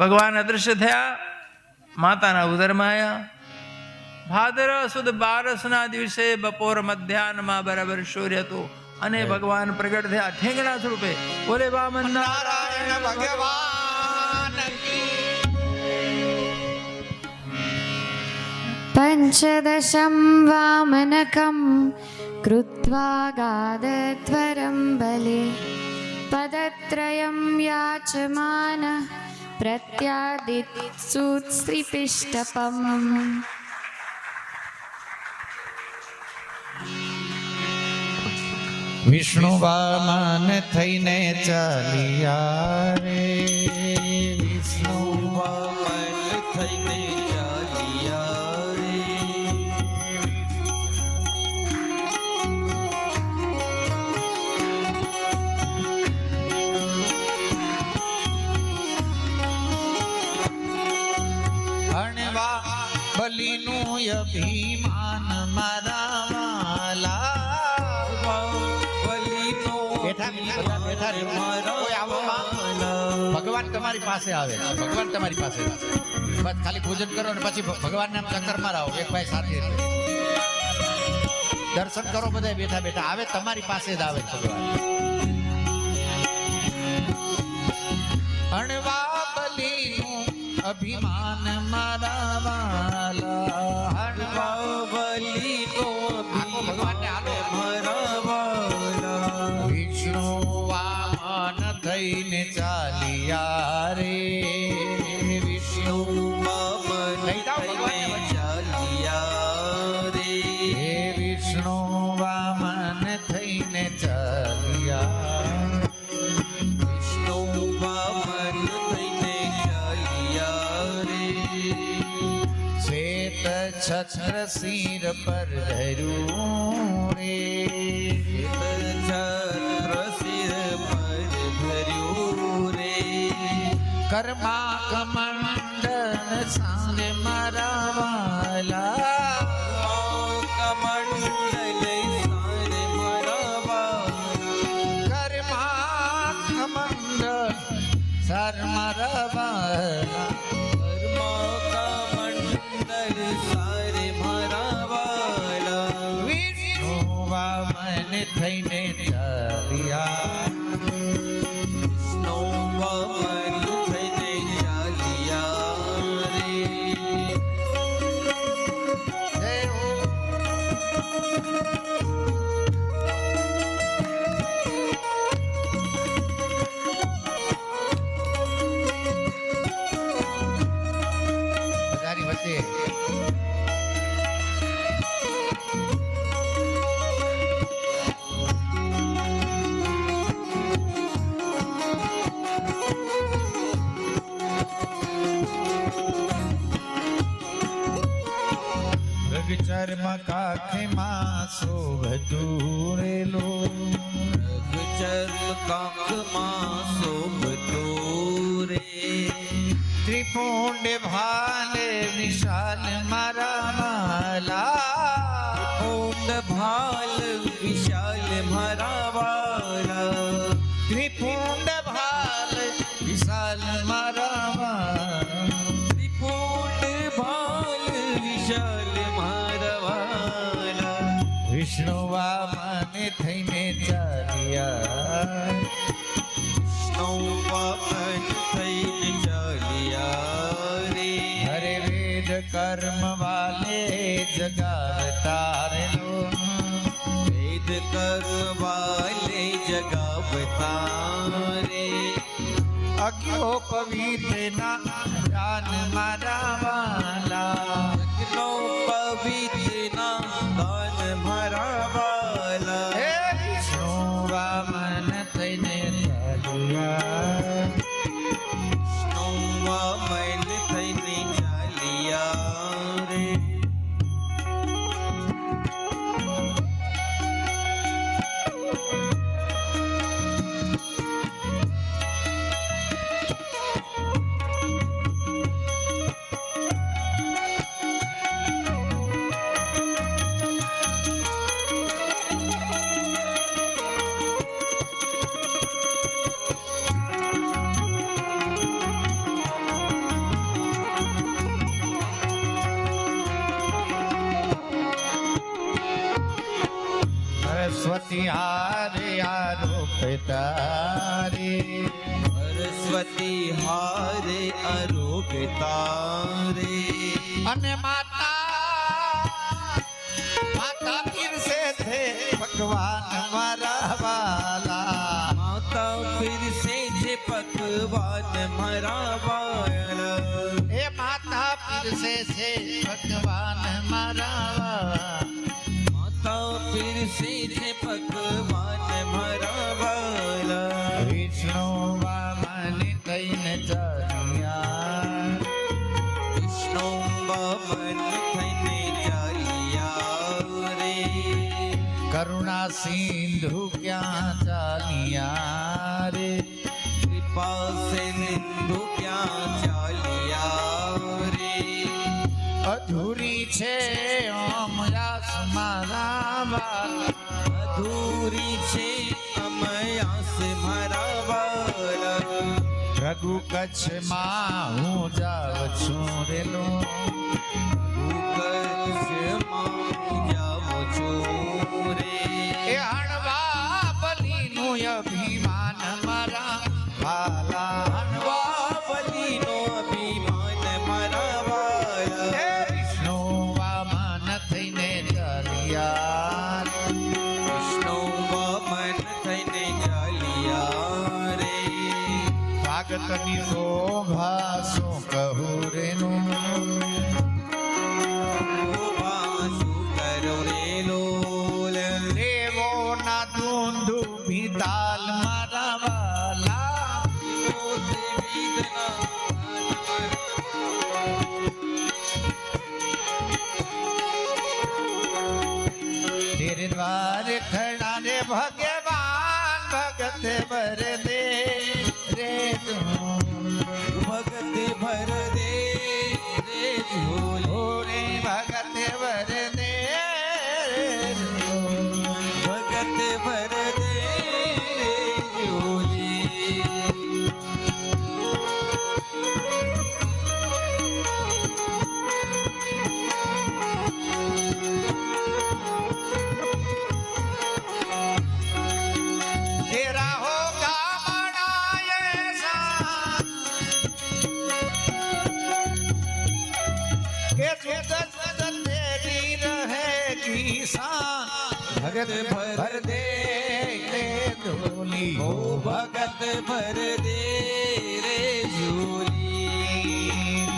ભગવાન અદૃશ્ય થયા, માતાના ઉદરમાં આવ્યા. ભાદર સુદ 12ના દિવસે બપોર મધ્યાહનમાં બરાબર સૂર્ય હતું અને ભગવાન પ્રગટ થયા ઠેંગણા સ્વરૂપે. બોલે વામન નારાયણ ભગવાન. પંચદશમ વામનકમ કૃત્વા ગાદધ્વરં બલે પદત્રયં યાચમાન પ્રત્યાદિત્સુત્સ્ત્રીપિષ્ટપમ. વિષ્ણુ વામન થઈને ચાલ્યા રે, વિષ્ણુ વામન થઈને ચાલ્યા રે. અણવા બલીનું અભિમાન મારા વાલા. ભગવાન તમારી પાસે આવે, ભગવાન તમારી પાસે બસ ખાલી પૂજન કરો ને પછી ભગવાનને આમ ચક્કર મારાવો એક ભાઈ સાથે, દર્શન કરો બધા બેઠા બેઠા. આવે તમારી પાસે જ આવે ભગવાન. અણવા બલીનું અભિમાન મારા વાલા, અણવા બલીનું ભગવાનને આલો મારા વાલા. વિષ્ણુ વામન થઈને ચાલ્યા રે, વિષ્ણુ વામન થઈને ચાલ્યા રે, હે વિષ્ણુ વામન થઈને ચાલ્યા, વિષ્ણુ વામન થઈને ચાલ્યા રે. શ્વેત છત્ર શિર પર ધર્યું રે, કર્મા કમંડન સાંગે મારા વાલા, કમંડન સાંગે મારા વાલા, કર્મા કમંડન સાર મારા વાલા, કર્મા કમંડન સારે મારા વાલા. વિષ્ણુ વામન થઈને ચાલ્યા, વિષ્ણુ વામન ચર્મ કાખમાં શોભતું રેલો, ચર્મ કાખમાં શોભતું રે. ત્રિપુંડ ભાલે વિશાલ મારા વાલા, ત્રિપુંડ ભાલ વિશાલ મારા વાલા, ત્રિપુંડ ભાલ વિશાલ મારા વાલા, ત્રિપુંડ ભાલ વિશાલ. વિષ્ણુ વામન થઈને ચાલ્યા, વિષ્ણુ વામન થઈને ચાલ્યા રે. હરે વેદ કર્મ વાલે જગાવતા રે, વેદ કર્મ વાલે જગાવતા રે. અજ્ઞો પવિત્ર ના દાન મારા વાલા, અજ્ઞો પવિત્ર ના દાન મારા વાલા. હે વિષ્ણુ વામન થઈને ચાલ્યા, વિષ્ણુ વામન થઈને ચાલ્યા રે. सरस्वती हारे आरोपितारे सरस्वती हारे आरोपितारे અને માતા પીર સે થે ભગવાન મારા વાલા માતા પીર સે જે પકવાન મારા વાલા એ માતા પીર સે છે ભગવાન મારા વાલા માતા પીર સે જે પકવાન મારા વાલા વિષ્ણુ વામન થઈને ચાલ્યા વિષ્ણુ વામન થઈને ચાલ્યા રે કરુણા સિંધુ ક્યાં ચાલ્યા રે કૃપા સિંધુ ક્યાં ચાલ્યા રે અધૂરી છે અમયાસ મારા વાલા અધૂરી છે અમયાસ મારા વાલા રઘુ કચ્છમાં હું જાઉં છું રેલો એ હણવા બલીનું અભિમાન મારા વાલા હણવા બલીનો અભિમાન મારા વાલા હે વિષ્ણુ વામન થઈને ચાલ્યા વિષ્ણુ વામન થઈને ચાલ્યા રે ભાગતની શોભા શું કહું રેનું દેવો ના ધૂંધુ ભીતાલ મારા વાલા तेरे द्वार खड़ा रे भगवान भगत भर दे रे तू ભગત ભર દે રે ઝોલો रे भगत भर दे ભગત ભર દે રે ઝોલી तेरा होगा बड़ा ऐसा के सुदत तेरी रहेगी शान भगत भर दे रे धोली ઓ ભગત ભર દે રે ઝોલી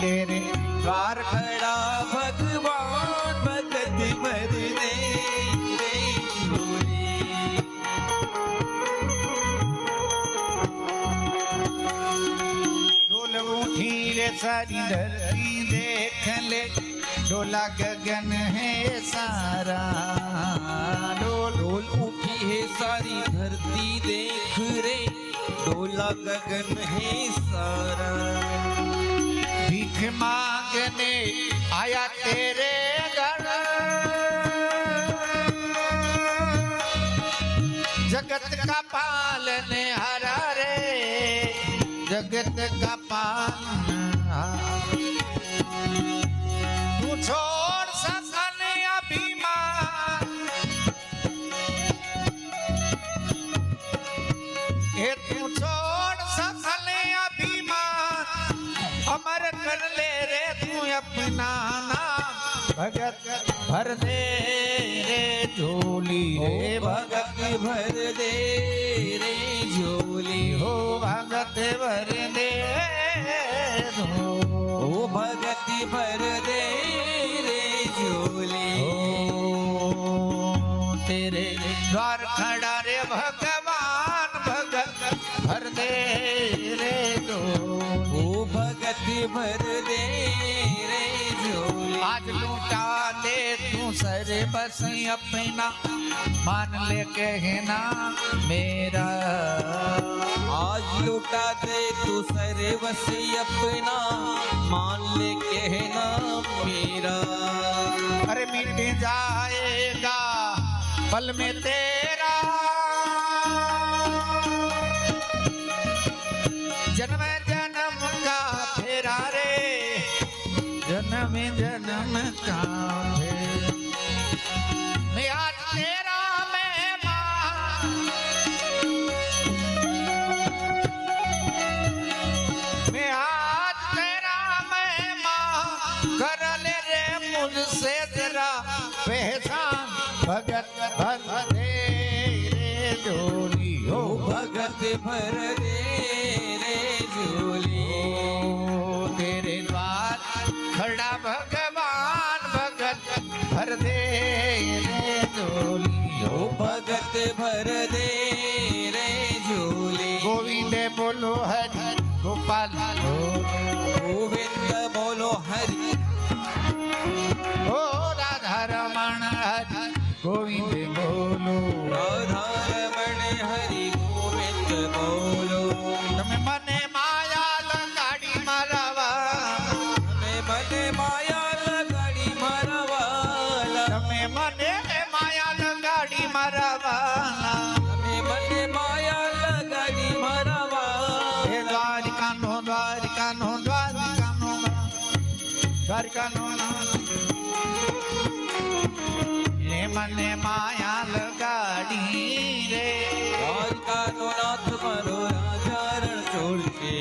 तेरे द्वार ખડા ભગવાન ભગત ભર દે રે ઝોલી डोल उठी रे सारी धरती देख ले डोला गगन है सारा डोल डोल उठी है सारी धरती देख रे डोला गगन है सारा भीख मांगने आया तेरे घर जगत का पालने हरा रे जगत का पालनहार तू छोड़ सकन अभिमान हे तू छोड़ सकन अभिमान अमर कर ले रे तू अपना नाम भगत भर दे रे झोली ओ रे भगत भर दे रे झोली हो भगत भर दे ओ भगत भर दे रे झोली हो तेरे द्वार खड़ा रे भगवान भगत भर दे रे दो ओ भगत भर दे रे झोली आज लूटा ले तू सर बस अपना मान ले कहना मेरा आज लुटा दे तू सर्वस्व अपना मान ले कहना मेरा अरे मिट जाएगा पल में तेरा जन्म जन्म का फेरा रे जन्म जन्म का फेरा मैं आज तेरा मेहमान तेरा पहचान भगत भर दे रे झोली हो भगत भर दे रे झोली तेरे द्वार खड़ा भगवान भगत भर दे रे झोली हो भगत भर दे रे झोली गोविंद बोलो हरि गोपाल गोविंद बोलो हरि ओ राधा रमण हरि गोविंद बोलो राधा रमण हरि गोविंद बोलो તમે મને માયા લગાડી મારવા તમે મને માયા લગાડી મારા વાલા તમે મને માયા લગાડી મારવા તમે મને માયા લગાડી મારા હે વાલા દ્વારિકાનો દ્વારિકાનો દ્વારિકાનો દ્વારિકાનો હે મને માયા લગાડી રે દ્વારકાનો નાથ મારો રાજા રણછોડ છે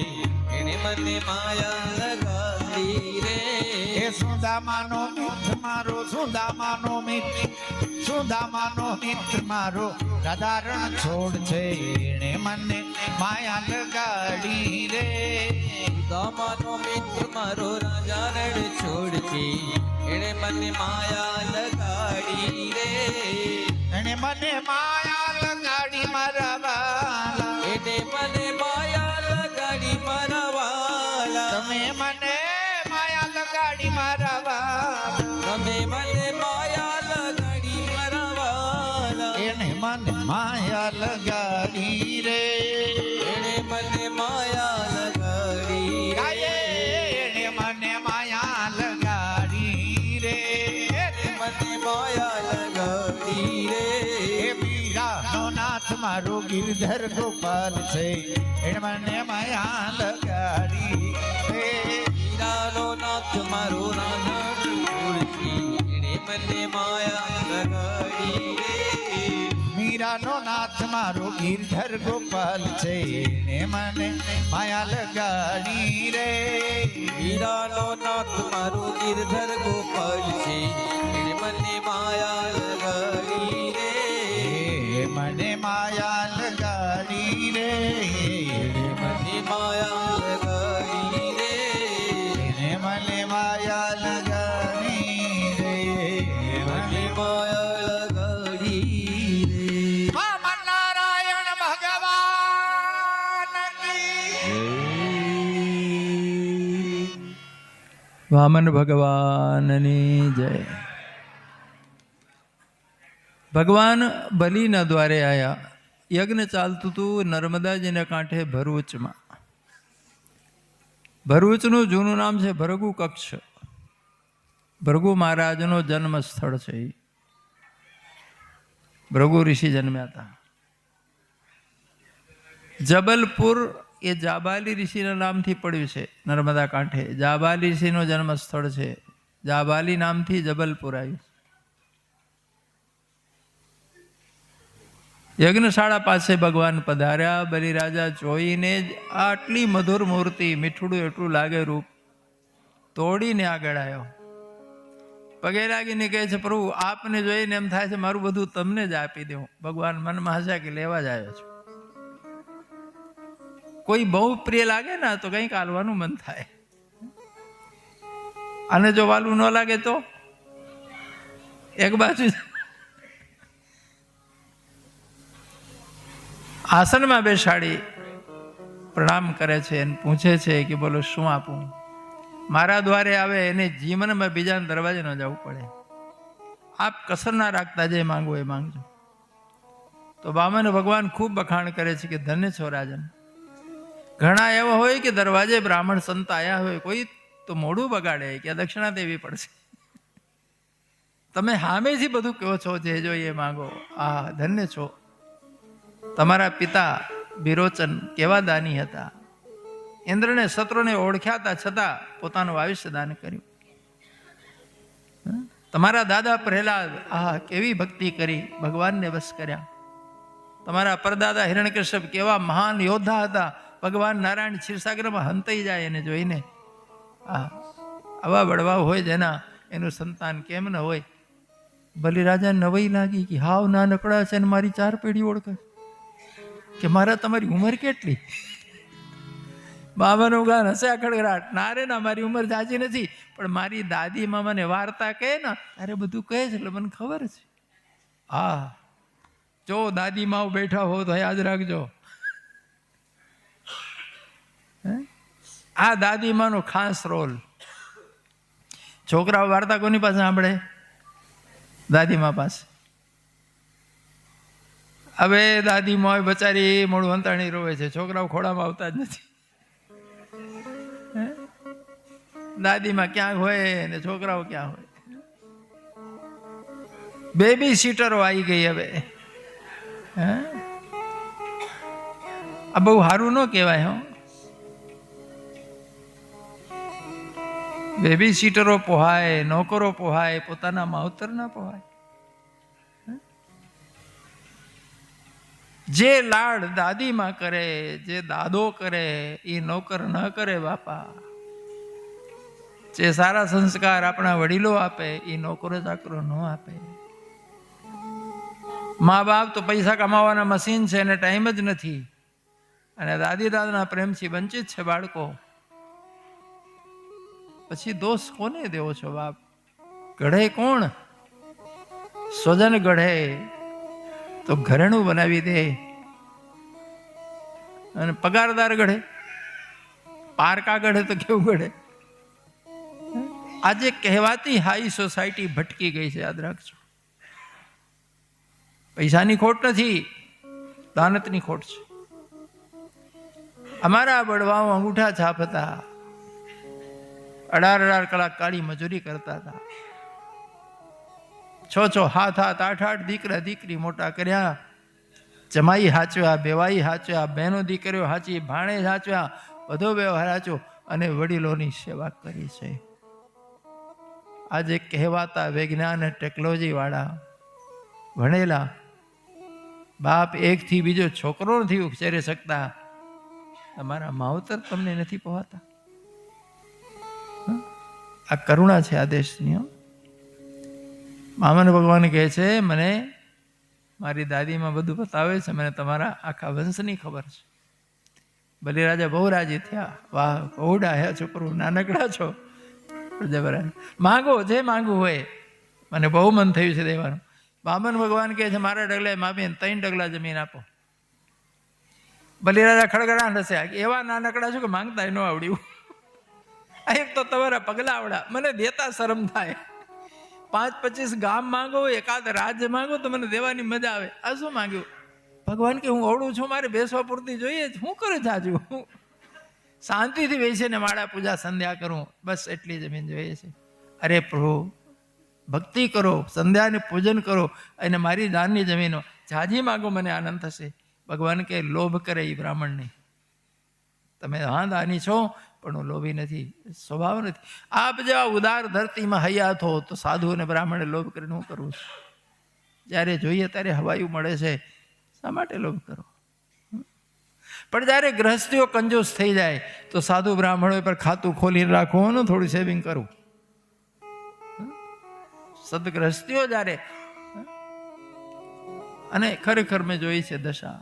એને મને માયા લગાડી રે હે સુદામાનો મિત્ર મારો સુદામાનો મિત્ર મારો રાધા રણછોડ છે એણે મને માયા લગાડી રે દામાનો મિત્ર મારો રાજા રણછોડ છે એને મને માયા લગાડી રે એણે મને માયા લગાડી મારા વાલા એને મને માયા લગાડી મારા વાલા તમે મને માયા લગાડી મારા વાલા તમે મને માયા લગાડી મારા વાલા એણે મને માયા લગાડી રે એને મને માયા લગાડી ગાયે એણે મને માયા લગાડી રે મને માયા લગાડી રે હે મીરાનો નાથ મારો ગિરધર ગોપાલ છે એણે મને માયા લગાડી રે હીરાનો નાથ મારો રાધા રણછોડ છે એને મને માયા લગાડી રે મીરાનો નાથ મારો ગિરધર ગોપાલ છે એણે મને માયા લગાડી રે હીરાનો નાથ મારો ગિરધર ગોપાલ છે એને મને માયા લગાડી રે એ મને માયા લગાડી રે મને માયા લગાડી રે એને મને માયા લગાડી રે મને માયા લગાડી રે વામન નારાયણ ભગવાન કી વામન ભગવાનની જય. ભગવાન બલિના દ્વારે આયા. યજ્ઞ ચાલતું હતું નર્મદાજીના કાંઠે ભરૂચમાં. ભરૂચનું જૂનું નામ છે ભૃગુ કક્ષ. ભૃગુ મહારાજનો જન્મ સ્થળ છે. ભૃગુ ઋષિ જન્મ્યા હતા. જબલપુર એ જાબાલી ઋષિના નામથી પડ્યું છે. નર્મદા કાંઠે જાબાલી ઋષિનો જન્મ સ્થળ છે. જાબાલી નામથી જબલપુર આવ્યું. યજ્ઞશાળા પાસે ભગવાન પધાર્યા. બલિરાજા જોઈને જ આટલી મધુર મૂર્તિ, મીઠુડું એટલું લાગે રૂપ, તોડીને આગળ આવ્યો. પગે લાગીને કહે છે, પ્રભુ આપને જોઈને એમ થાય છે મારું બધું તમને જ આપી દઉં. ભગવાન મનમાં હસ્યા કે લેવા જ આવ્યો છું. કોઈ બહુ પ્રિય લાગે ને તો કંઈક આલવાનું મન થાય. અને જો વાલું ન લાગે તો એક બાજુ આસનમાં બેસાડી પ્રણામ કરે છે અને પૂછે છે કે બોલો શું આપું. મારા દ્વારે આવે એને જીવનમાં બીજાના દરવાજે ન જવું પડે. આપ કસર ના રાખતા જે માંગો એ માંગજો. તો બામન ભગવાન ખૂબ બખાણ કરે છે કે ધન્ય છો રાજન. ઘણા એવા હોય કે દરવાજે બ્રાહ્મણ સંત આયા હોય, કોઈ તો મોઢું બગાડે કે દક્ષિણા દેવી પડશે. તમે સામેથી બધું કહો છો જે જોઈએ માંગો. આ ધન્ય છો. તમારા પિતા બિરોચન કેવા દાની હતા. ઇન્દ્રને શત્રુને ઓળખ્યા હતા છતાં પોતાનું આયુષ્ય દાન કર્યું. તમારા દાદા પ્રહલાદ કેવી ભક્તિ કરી, ભગવાનને વશ કર્યા. તમારા પરદાદા હિરણ્યકશ્યપ કેવા મહાન યોદ્ધા હતા, ભગવાન નારાયણ ક્ષીરસાગરમાં હંતાઈ જાય એને જોઈને. આવા બળવા હોય જેના એનું સંતાન કેમ ન હોય? બલિરાજા નવાઈ લાગી કે હાવ નાનકડા છે ને મારી 4 પેઢી ઓળખે કે મારા તમારી ઉંમર કેટલી? બાબાનું ગાન હસ્યા ખડખડાટ. ના રે ના, મારી ઉંમર જાજી નથી, પણ મારી દાદી મામાને વાર્તા કહે ને અરે બધું કહે છે એટલે મને ખબર છે. હા, જો દાદી માઓ બેઠા હો તો યાદ રાખજો, આ દાદી માનો ખાસ રોલ. છોકરાઓ વાર્તા કોની પાસે સાંભળે? દાદીમા પાસે. હવે દાદીમા બચારી મોડું અંતાણી રોવે છે, છોકરાઓ ખોળામાં આવતા જ નથી. દાદીમાં ક્યાંક હોય ને છોકરાઓ ક્યાં હોય. બેબી સીટરો આવી ગઈ હવે. આ બહુ સારું ન કહેવાય. હો, બેબી સીટરો પોહાય, નોકરો પોહાય, પોતાના માવતર ના પોહાય. જે લાડ દાદીમાં કરે, જે દાદો કરે, એ નોકર ન કરે બાપા. જે સારા સંસ્કાર આપણા વડીલો આપે એ નોકરો ચાકરો ન આપે. મા બાપ તો પૈસા કમાવાના મશીન છે, એને ટાઈમ જ નથી, અને દાદી દાદાના પ્રેમથી વંચિત છે બાળકો. પછી દોષ કોને દેવો છો બાપ? ગઢે કોણ? સ્વજન ગઢે તો ઘરેણું બનાવી દે, અને પગારદાર ગઢે, પારકા ગઢે તો કેવું ગઢે? આજે કહેવાતી હાઈ સોસાયટી ભટકી ગઈ છે, યાદ રાખજો. પૈસાની ખોટ નથી, દાનતની ખોટ છે. અમારા બળવાઓ અંગૂઠા છાપ હતા, 18 કલાક કાળી મજૂરી કરતા હતા. 6 હાથ 8 દીકરા દીકરી મોટા કર્યા, જમાઈ હાચવ્યા, બેવાઈ હાચવ્યા, બહેનો દીકરીઓ હાચી, ભાણે હાચવ્યા, બધો વ્યવહાર હાચો, અને વડીલોની સેવા કરી છે. આજે કહેવાતા વિજ્ઞાન અને ટેકનોલોજી વાળા ભણેલા બાપ એકથી બીજો છોકરો નથી ઉછેરી શકતા. તમારા માવતર તમને નથી પહોંચતા. આ કરુણા છે આ દેશની. મામન ભગવાન કહે છે મને મારી દાદીમાં બધું બતાવે છે, મને તમારા આખા વંશની ખબર છે. બલિરાજા બહુ રાજી થયા. વાહ, બહુ ડાહ્યા છોકરો, નાનકડા છો. માંગો, જે માંગવું હોય. મને બહુ મન થયું છે દેવાનું. વામન ભગવાન કહે છે મારા ડગલે માપીને 3 ડગલા જમીન આપો. બલિરાજા ખડખડાટ હસ્યા, એવા નાનકડા છો કે માંગતા ન આવડ્યું. એક તો તમારા પગલા આવડા, મને દેતા શરમ થાય. 5-25 ગામ માંગો, એકાદ રાજ્ય માંગો તો મને દેવાની મજા આવે. આ શું માંગ્યું? ભગવાન કે હું અવળું છું, મારે બેસવા પૂરતી જોઈએ જ, હું કરું જાજુ? શાંતિથી બેસીને માળા પૂજા સંધ્યા કરું, બસ એટલી જમીન જોઈએ છે. અરે પ્રભુ, ભક્તિ કરો, સંધ્યાને પૂજન કરો, અને મારી દાનની જમીનો જાજી માગો, મને આનંદ થશે. ભગવાન કે લોભ કરે એ બ્રાહ્મણ નહીં. તમે હા દાની છો, પણ હું લોભી નથી, સ્વભાવ નથી. આપ જેવા ઉદાર ધરતીમાં હયાત હો તો સાધુ અને બ્રાહ્મણે લોભ કરીને હું કરવું છું? જ્યારે જોઈએ ત્યારે હવાયું મળે છે, શા માટે લોભ કરો? પણ જ્યારે ગ્રહસ્થીઓ કંજૂસ થઈ જાય તો સાધુ બ્રાહ્મણો પર ખાતું ખોલીને રાખવું, થોડું સેવિંગ કરવું. સદગ્રહસ્થીઓ જ્યારે, અને ખરેખર મેં જોઈ છે દશા.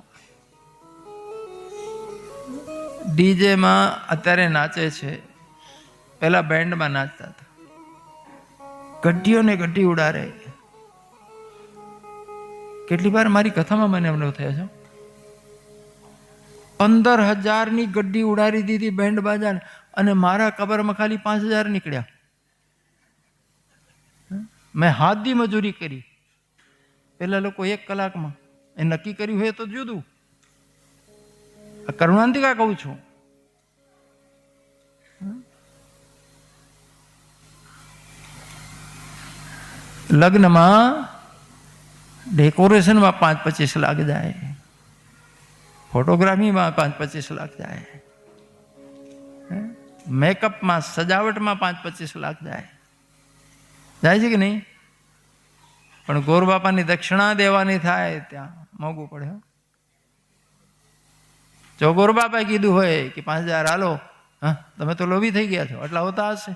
ડીજેમાં અત્યારે નાચે છે, પેલા બેન્ડમાં નાચતા હતા. ગઢીઓને ગઢી ઉડાડે. કેટલી વાર મારી કથામાં મને અનુભવ થયો છે. 15,000ની ગड्डी ઉડાડી દીધી બેન્ડ બાજા, અને મારા કબરમાં ખાલી 5,000 નીકળ્યા. મેં હાથ દી મજૂરી કરી. પેલા લોકો 1 કલાકમાં એ નક્કી કર્યું હોય તો જુદું. કરુણાંતિકા કહું છું. લગ્નમાં ડેકોરેશનમાં 5-25 લાખ જાય, ફોટોગ્રાફીમાં 5-25 લાખ જાય, મેકઅપમાં સજાવટમાં 5-25 લાખ જાય. જાય છે કે નહીં? પણ ગોર બાપાની દક્ષિણા દેવાની થાય ત્યાં મોંઘું પડે. જો ગોર બાપાએ કીધું હોય કે 5,000 હાલો, હા તમે તો લોભી થઈ ગયા છો, આટલા હોતા હશે.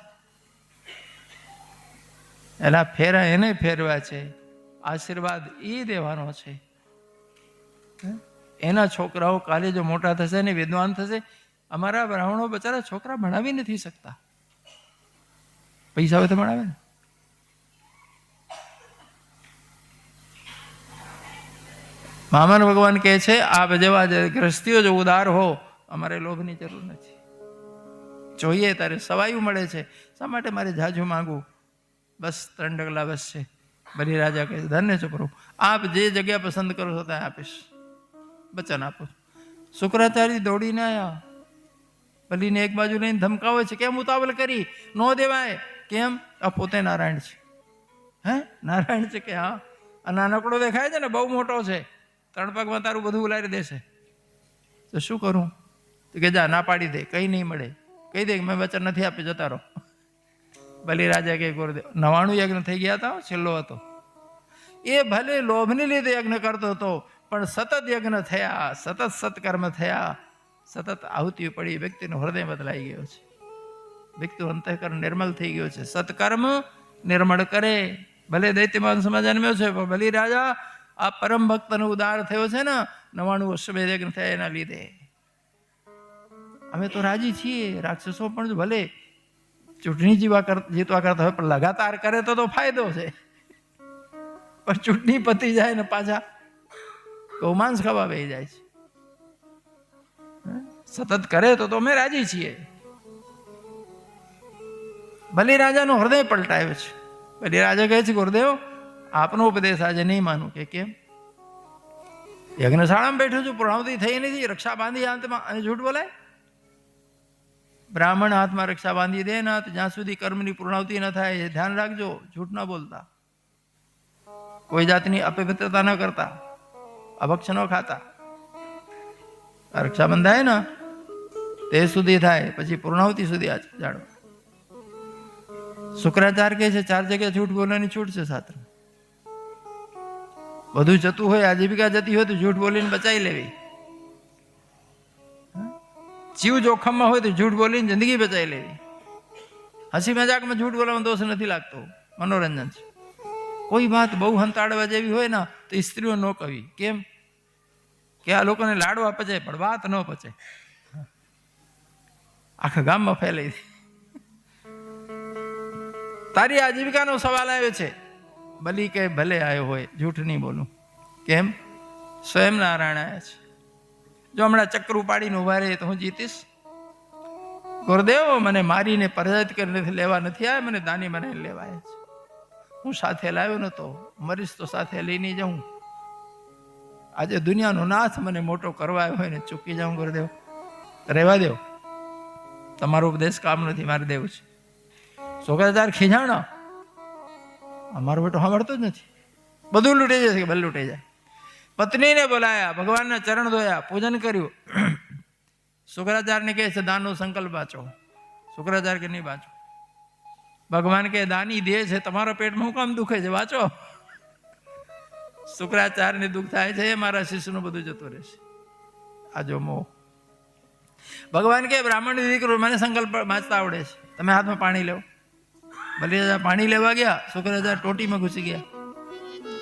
એલા ફેરા એને ફેરવા છે, આશીર્વાદ એ દેવાનો છે. એના છોકરાઓ કાલે જો મોટા થશે ને વિદ્વાન થશે. અમારા બ્રાહ્મણો બચારા છોકરા ભણાવી નથી શકતા, પૈસા હોય તો ભણાવે ને. મામન ભગવાન કહે છે આપ જેવા ગ્રસ્તીઓ જો ઉદાર હો, અમારે લોભની જરૂર નથી. જોઈએ તારે સવાયું મળે છે, શા માટે મારે જાજુ માંગવું? બસ 3 ડગલા બસ છે. બલિરાજા કહે ધન્ય છો પ્રભુ, આપ જે જગ્યા પસંદ કરો છો ત્યાં આપીશ, વચન આપો. શુક્રાચાર્ય દોડીને આવ્યા, બલીને એક બાજુ લઈને ધમકાવે છે, કેમ ઉતાવળ કરી, નો દેવાય. કેમ? આ પોતે નારાયણ છે. હે નારાયણ છે કે હા? આ નાનકડો દેખાય છે ને, બહુ મોટો છે, 3 પગમાં તારું બધું ઉલારી દેશે, તો શું કરું? તો કે જા, ના પાડી દે, કઈ નહીં મળે, કહી દે કે મેં વચન નથી આપી, જતા રહો. બલિરાજા કે ગુરુદેવ 99 યજ્ઞ થઈ ગયા હતા, છેલ્લો હતો. એ ભલે લોભને લીધે યજ્ઞ કરતો હતો, પણ સતત યજ્ઞ થયા, સતત સત્કર્મ થયા, સતત આહુતિ પડી, વ્યક્તિનો હૃદય બદલાઈ ગયો છે, વ્યક્તિનું અંતઃકરણ નિર્મલ થઈ ગયો છે. સત્કર્મ નિર્મળ કરે. ભલે દૈત્યમાન સમાજ જન્મ્યો છે, પણ બલિરાજા આ પરમ ભક્તનો ઉદાર થયો છે ને, 99 અશ્વમેધ યજ્ઞ થયા એના લીધે. અમે તો રાજી છીએ. રાક્ષસો પણ ભલે ચૂંટણી જીતવા કરતા હોય, પણ લગાતાર કરે તો ફાયદો છે. પણ ચૂંટણી પતી જાય ને પાછા ગૌમાંસ ખાવા બેસી જાય છે. સતત કરે તો અમે રાજી છીએ. બલિરાજાનું હૃદય પલટાયો છે. બલિરાજા કહે છે ગુરુદેવ આપનો ઉપદેશ આજે નહીં માનું. કે કેમ? યજ્ઞશાળામાં બેઠો છું, પૂર્ણાવતી થઈ નથી, રક્ષા બાંધી હાથમાં, અને જૂઠ બોલાય? બ્રાહ્મણ હાથમાં રક્ષા બાંધી દે ને, જ્યાં સુધી કર્મની પૂર્ણાવતી ન થાય, ધ્યાન રાખજો, જૂઠ ન બોલતા, કોઈ જાતની અપવિત્રતા ન કરતા, અભક્ષ ન ખાતા. રક્ષા બંધાય ને તે સુધી થાય, પછી પૂર્ણાવતિ સુધી આ જાણો. શુક્રાચાર્ય કહે છે 4 જગ્યાએ જૂઠ બોલવાની છૂટ છે શાસ્ત્ર. બધું જતું હોય, આજીવિકા જતી હોય તો જૂઠ બોલીને બચાવી લેવી. જીવ જોખમમાં હોય તો જૂઠ બોલીને જિંદગી બચાવી લેવી. હસી મજાકમાં જૂઠ બોલવાનો દોષ નથી લાગતો, મનોરંજન છે. કોઈ વાત બહુ હંતાડવા જેવી હોય ને તો સ્ત્રીઓ ન કહેવી. કેમ? કે આ લોકોને લાડવા પચે પણ વાત ન પચે, આખા ગામમાં ફેલાઈ દે. તારી આજીવિકાનો સવાલ આવ્યો છે. બલી કે ભલે આવ્યો હોય, જૂઠ નહીં બોલું. કેમ? સ્વયં નારાયણ આવ્યા છે. જો હમણાં ચક્ર ઉપાડીને ઉભા રહે તો હું જીતીશ? ગુરુદેવ મને મારીને પરાજિત કરીને લેવા નથી આવ્યા, મને દાની બનાવીને લેવા આવ્યા છે. હું સાથે લાવ્યો નતો, મરીશ તો સાથે લઈને જાઉં. આજે દુનિયાનો નાથ મને મોટો કરવા આવ્યો હોય ને ચૂકી જાઉં. ગુરુદેવ રહેવા દેવ, તમારો ઉપદેશ કામ નથી, મારે દેવું છે. શુક્રાચાર્ય ખીજાણા, અમારો બેટો સાંભળતો જ નથી, બધું લૂંટી જશે કે ભલે લૂંટી જાય. પત્નીને બોલાયા, ભગવાનના ચરણ ધોયા, પૂજન કર્યું. શુક્રાચાર્યને કહે છે દાનનો સંકલ્પ વાંચો. શુક્રાચાર્ય કે નહીં વાંચો. ભગવાન કે દાની દે છે, તમારા પેટમાં હું કામ દુખે છે, વાંચો. શુક્રાચાર્યને દુઃખ થાય છે, મારા શિષ્યનું બધું જતું રહેશે. આ જો મોહ. ભગવાન કે બ્રાહ્મણની દીકરો મને સંકલ્પ વાંચતા આવડે છે, તમે હાથમાં પાણી લેવો. બલિરાજા પાણી લેવા ગયા, શુક્રાચાર્ય ટોટીમાં ઘૂસી ગયા,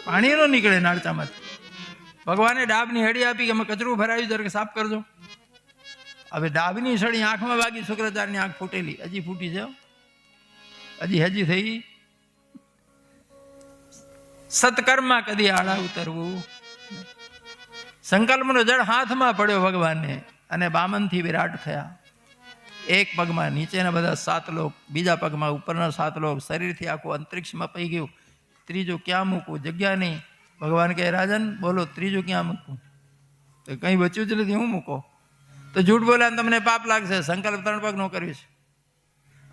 પાણી ન નીકળે નાળચામાંથી. ભગવાને ડાબની હળી આપી કે અમે કચરું ભરાયું જરા સાફ કરજો. હવે ડાબની સળી આંખમાં વાગી, શુક્રાચાર્યની આંખ ફૂટેલી, હજી ફૂટી છે, હજી થઈ. સત્કર્મમાં કદી આડા ઉતરવું. સંકલ્પનો જળ હાથમાં પડ્યો ભગવાનને, અને બામનથી વિરાટ થયા. એક પગમાં નીચેના બધા 7 લોક, બીજા પગમાં ઉપરના 7 લોક, શરીરથી આખું અંતરિક્ષમાં પઈ ગયું. ત્રીજું ક્યાં મૂકવું? જગ્યા નહીં. ભગવાન કહે રાજન બોલો ત્રીજું ક્યાં મૂકવું? તો કંઈ બચ્યું જ નથી, હું મૂકો? તો જૂઠ બોલ્યા તમને પાપ લાગશે. સંકલ્પ 3 પગનો કર્યો છે.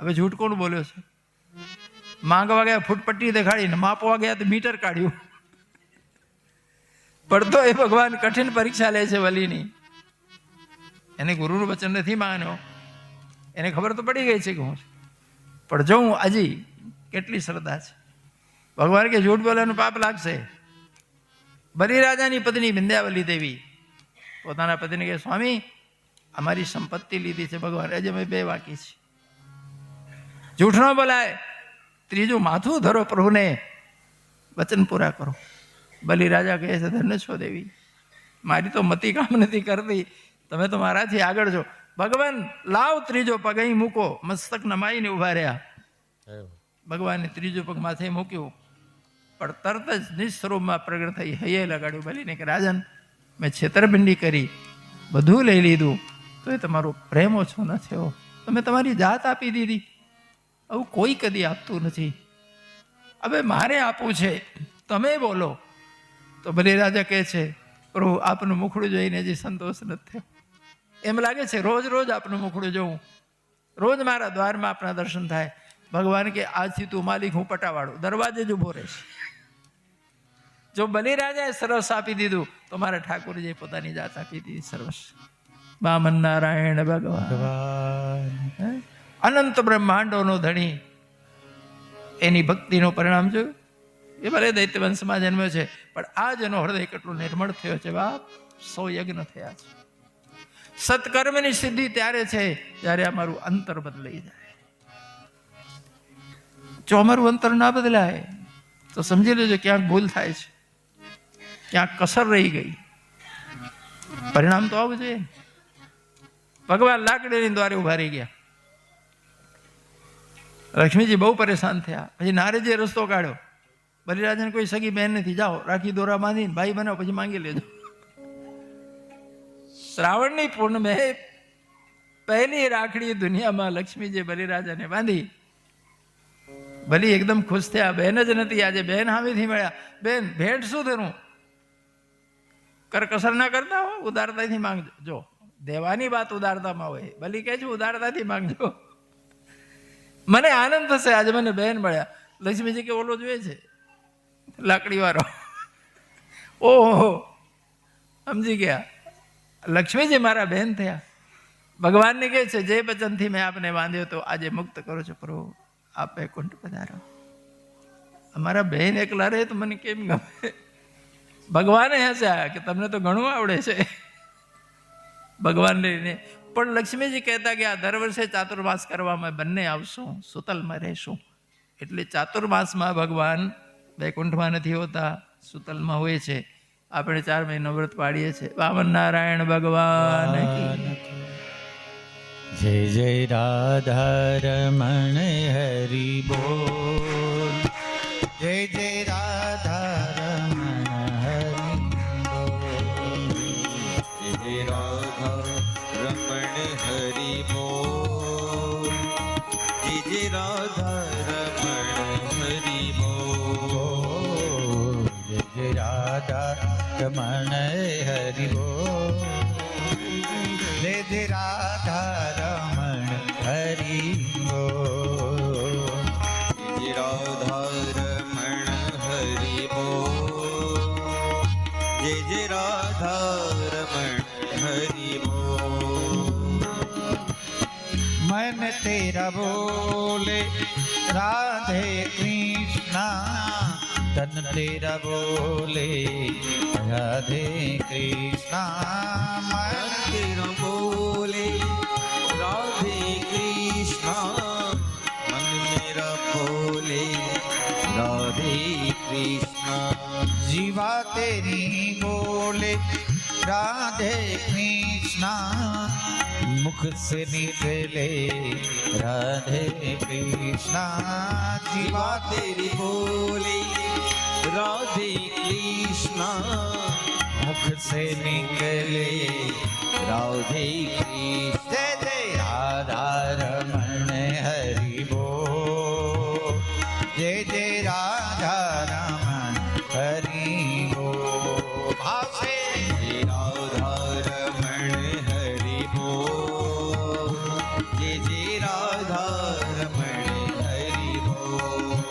હવે જૂઠ કોણ બોલ્યો છે? માંગવા ગયા ફૂટપટ્ટી દેખાડીને, માપવા ગયા તો મીટર કાઢ્યું. પડતો એ ભગવાન કઠિન પરીક્ષા લે છે વલીની. એને ગુરુનું વચન નથી માન્યો, એને ખબર તો પડી ગઈ છે કે હું છું, પણ જો હું હજી કેટલી શ્રદ્ધા છે. ભગવાન કે જૂઠ બોલવાનું પાપ લાગશે. બલિરાજાની પત્ની વિંધ્યાવલી દેવી પોતાના પતિને કહે સ્વામી અમારી સંપત્તિ લીધી છે ભગવાન, આજે અમે 2 બાકી છે. જૂઠ ન બોલાય. ત્રીજું માથું ધરો પ્રભુને, વચન પૂરા કરો. બલિ રાજા કહે છે, ધન્ય છો દેવી, મારી તો મતિ કામ નથી કરતી, તમે તો મારાથી આગળ છો. ભગવાન લાવ ત્રીજો પગ અહીં મૂકો. મસ્તક નમાઈને ઊભા રહ્યા. ભગવાને ત્રીજો પગ માથે મૂક્યું, પણ તરત જ નિસ્વરૂપમાં પ્રગટ થઈ હૈયે લગાડ્યું બલિને કે રાજન, મેં છેતરપિંડી કરી, બધું લઈ લીધું, તો એ તમારો પ્રેમ ઓછો ન થયો. તમે તમારી જાત આપી દીધી, આવું કોઈ કદી આપતું નથી. હવે મારે આપવું છે, તમે બોલો. તો બલિ રાજા કહે છે, પ્રભુ આપનું મુખડું જોઈને હજી સંતોષ નથી થયો. એમ લાગે છે રોજ રોજ આપનું મુખડું જોઉં, રોજ મારા દ્વારમાં આપના દર્શન થાય. ભગવાન કે આજથી તું માલિક, હું પટાવાળું, દરવાજે જ ઊભો રહીશ. જો બલિ રાજાએ સરસ આપી દીધું, તો મારા ઠાકોરજીએ પોતાની જાત આપી દીધી સરસ. વામન નારાયણ ભગવાન, અનંત બ્રહ્માંડોનો ધણી, એની ભક્તિનું પરિણામ જોયું. એ ભલે દૈત્ય વંશમાં જન્મ્યો છે, પણ આજ એનો હૃદય કેટલું નિર્મળ થયો છે બાપ. 100 યજ્ઞ થયા છે. સત્કર્મની સિદ્ધિ ત્યારે છે જ્યારે અમારું અંતર બદલાઈ જાય. જો અમારું અંતર ના બદલાય તો સમજી લેજો ક્યાંક ભૂલ થાય છે, ક્યાંક કસર રહી ગઈ. પરિણામ તો આવું જોઈએ. ભગવાન લાકડીની દ્વારે ઉભા રહી ગયા. લક્ષ્મીજી બહુ પરેશાન થયા. પછી નારદજીએ રસ્તો કાઢ્યો, બલિરાજાને કોઈ સગી બહેન નથી, જાઓ રાખી દોરા બાંધીને ભાઈ બનાવો, પછી માંગી લેજો. શ્રાવણની પૂર્ણિમે પહેલી રાખડી દુનિયામાં લક્ષ્મીજી બલિરાજાને બાંધી. બલિ એકદમ ખુશ થયા. બહેન જ નથી, આજે બહેન હામીથી મળ્યા. બેન ભેટ શું થયું? કરકસર ના કરતા હો, ઉદારતાથી માંગજો. જો દેવાની વાત ઉદારતામાં હોય, બલિ કહે છે ઉદારતાથી માંગજો, મને આનંદ થશે, આજે મને બહેન મળ્યા. લક્ષ્મીજી કે ઓલો જોઈએ છે લાકડી વાળો. ઓહો, સમજી ગયા, લક્ષ્મીજી મારા બહેન થયા. ભગવાનને કહે છે જે વચનથી મેં આપને બાંધ્યો તો આજે મુક્ત કરો છો પ્રભુ, આપ વૈકુંઠ પધારો. અમારા બહેન એકલા રહે તો મને કેમ ગમે. ભગવાને હસ્યા કે તમને તો ઘણું આવડે છે ભગવાન લઈને. પણ લક્ષ્મીજી કહેતા કે આ દર વર્ષે ચાતુર્માસ કરવામાં બંને આવશું, સુતલમાં રહેશું. એટલે ચાતુર્માસમાં ભગવાન વૈકુંઠમાં નથી હોતા, સુતલમાં હોય છે. આપણે 4 મહિનો વ્રત પાડીએ છીએ. વામન નારાયણ ભગવાન જય જય રાધારમણ હરિ બોલ. જય જય રાધારમણ હરિ બોલ. જય જય રાધા રમણ હરિ બોલ. જય જય રાધા રમણ હરિ બોલ. જય જય રાધારમણ હરિ બોલ. જય જય રાધારમણ હરિ બોલ. જય રાધા રમણ હરિ બોલ. જય જય રાધા રમણ હરિ બોલ. मन तेरा बोले राधे कृष्णा, तन तेरा बोले राधे कृष्णा. मन तेरा बोले राधे कृष्णा, मन मेरा बोले राधे कृष्णा. जीवा तेरी बोले राधे कृष्णा, मुख से निकले राधे कृष्णा. जीवा तेरी बोले राधे कृष्णा, मुख से निकले राधे कृष्ण. जय जय राधा रमण हरि बोल. जय जय राधा रमण हरि बोल. भाव से जय राधा रमण हरि बोल. जय जय राधा रमण हरि बोल.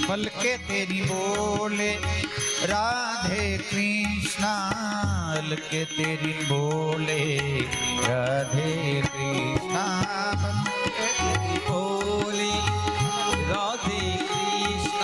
पल के तेरी बोले राधे कृष्णा, पल के तेरी बोले राधे कृष्णा. बोले राधे कृष्ण,